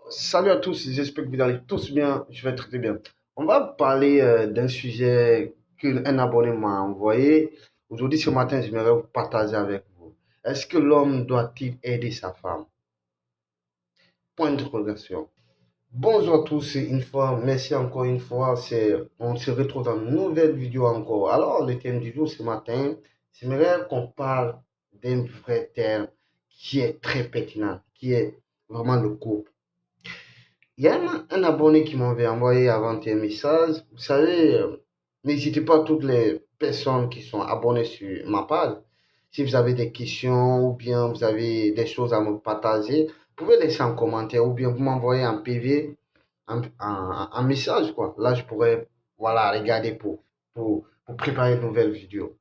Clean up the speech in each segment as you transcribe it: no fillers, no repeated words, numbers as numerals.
Salut à tous, j'espère que vous allez tous bien, je vais très bien. On va parler d'un sujet qu'un abonné m'a envoyé. Aujourd'hui, ce matin, j'aimerais vous partager avec vous. Est-ce que l'homme doit-il aider sa femme? Point d'interrogation. Bonjour à tous, une fois, merci encore une fois. On se retrouve dans une nouvelle vidéo encore. Alors, le thème du jour ce matin, j'aimerais qu'on parle d'un vrai terme qui est très pertinent, qui est vraiment le couple. Il y a un abonné qui m'avait envoyé avant un message. Vous savez, n'hésitez pas toutes les personnes qui sont abonnées sur ma page. Si vous avez des questions ou bien vous avez des choses à me partager, vous pouvez laisser un commentaire ou bien vous m'envoyer un PV, un message, quoi. Là, je pourrais, voilà, regarder pour préparer une nouvelle vidéo.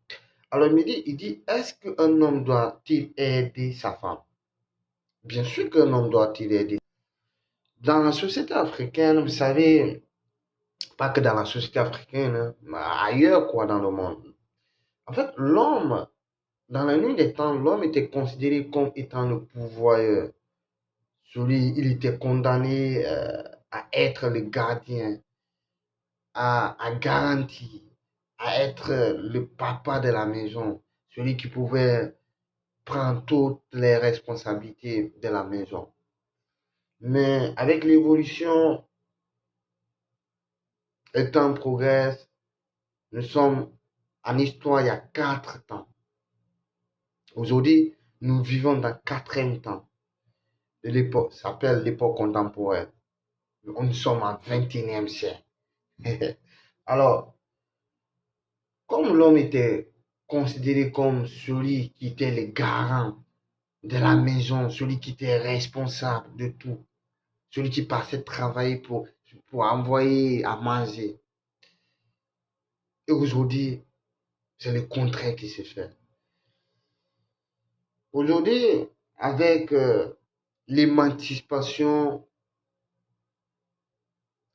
Alors, il dit, est-ce qu'un homme doit-il aider sa femme? Bien sûr qu'un homme doit-il aider. Dans la société africaine, vous savez, pas que dans la société africaine, hein, mais ailleurs quoi dans le monde. En fait, l'homme, dans la nuit des temps, l'homme était considéré comme étant le pouvoir. Il était condamné à être le gardien, à garantir, à être le papa de la maison, celui qui pouvait prendre toutes les responsabilités de la maison. Mais avec l'évolution, le temps progresse. Nous sommes en histoire il y a 4 temps. Aujourd'hui, nous vivons dans le quatrième temps de l'époque, ça s'appelle l'époque contemporaine. Nous sommes en 21e siècle. Alors, comme l'homme était considéré comme celui qui était le garant de la maison, celui qui était responsable de tout, celui qui passait travailler pour envoyer à manger. Et aujourd'hui, c'est le contraire qui se fait. Aujourd'hui, avec l'émancipation,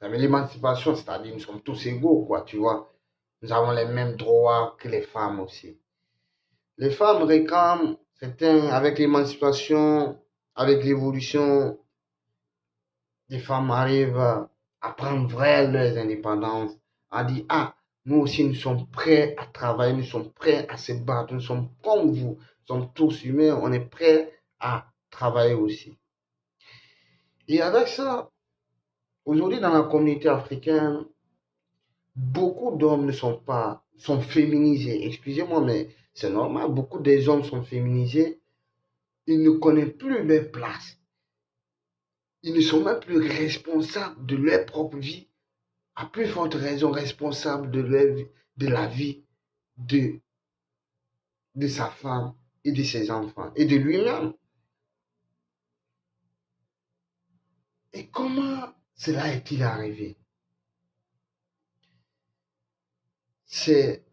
l'émancipation, c'est-à-dire nous sommes tous égaux, quoi, tu vois. Nous avons les mêmes droits que les femmes aussi. Les femmes réclament, avec l'émancipation, avec l'évolution, les femmes arrivent à prendre vraiment leurs indépendances, à dire, ah, nous aussi, nous sommes prêts à travailler, nous sommes prêts à se battre, nous sommes comme vous, nous sommes tous humains, on est prêts à travailler aussi. Et avec ça, aujourd'hui, dans la communauté africaine, beaucoup d'hommes ne sont pas, sont féminisés. Excusez-moi, mais c'est normal. Beaucoup des hommes sont féminisés. Ils ne connaissent plus leur place. Ils ne sont même plus responsables de leur propre vie. À plus forte raison, responsables de la vie de, de sa femme et de ses enfants et de lui-même. Et comment cela est-il arrivé? C'est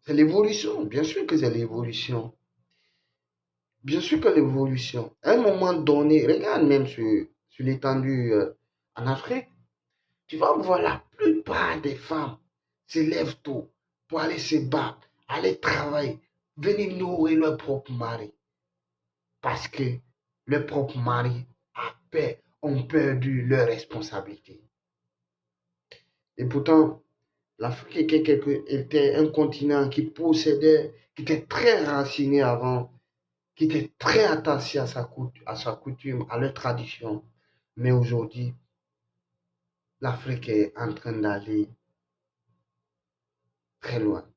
c'est l'évolution. Bien sûr que c'est l'évolution. Bien sûr que l'évolution, à un moment donné, regarde même sur l'étendue en Afrique, tu vas voir la plupart des femmes se lèvent tôt pour aller se battre, aller travailler, venir nourrir leur propre mari. Parce que leur propre mari ont perdu leur responsabilité. Et pourtant, l'Afrique était un continent qui possédait, qui était très raciné avant, qui était très attaché à sa coutume, à leur tradition. Mais aujourd'hui, l'Afrique est en train d'aller très loin.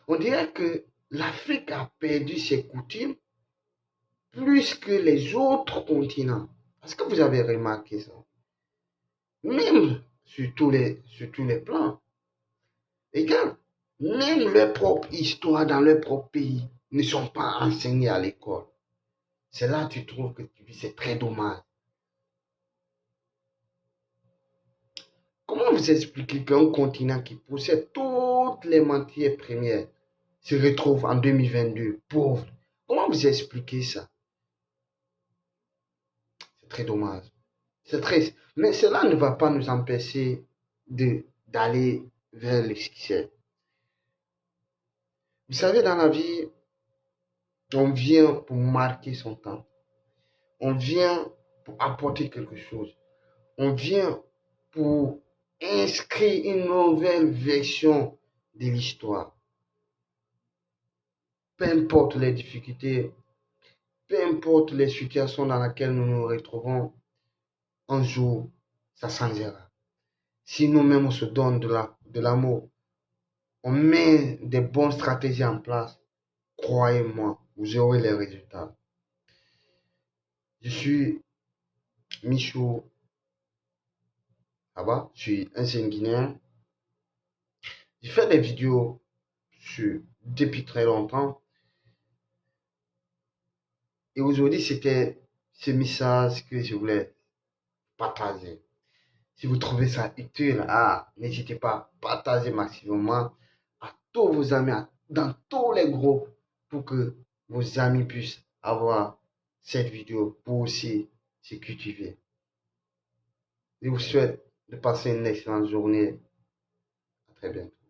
On dirait que l'Afrique a perdu ses coutumes plus que les autres continents. Est-ce que vous avez remarqué ça? Même sur tous les plans. Regarde, même leur propre histoire dans leur propre pays ne sont pas enseignées à l'école. C'est là que tu trouves que c'est très dommage. Comment vous expliquez qu'un continent qui possède toutes les matières premières se retrouve en 2022 pauvre? Comment vous expliquez ça? C'est très dommage. C'est triste. Mais cela ne va pas nous empêcher d'aller vers le succès. Vous savez, dans la vie, on vient pour marquer son temps. On vient pour apporter quelque chose. On vient pour inscrire une nouvelle version de l'histoire. Peu importe les difficultés, peu importe les situations dans lesquelles nous nous retrouvons, un jour, ça changera. Si nous-mêmes on se donne de l'amour, on met des bonnes stratégies en place, croyez-moi, vous aurez les résultats. Je suis Michou Abba, je suis ancien Guinéen. Je fais des vidéos depuis très longtemps. Et aujourd'hui, c'était ce message que je voulais partager. Si vous trouvez ça utile, n'hésitez pas à partager massivement à tous vos amis, dans tous les groupes, pour que vos amis puissent avoir cette vidéo pour aussi se cultiver. Je vous souhaite de passer une excellente journée. À très bientôt.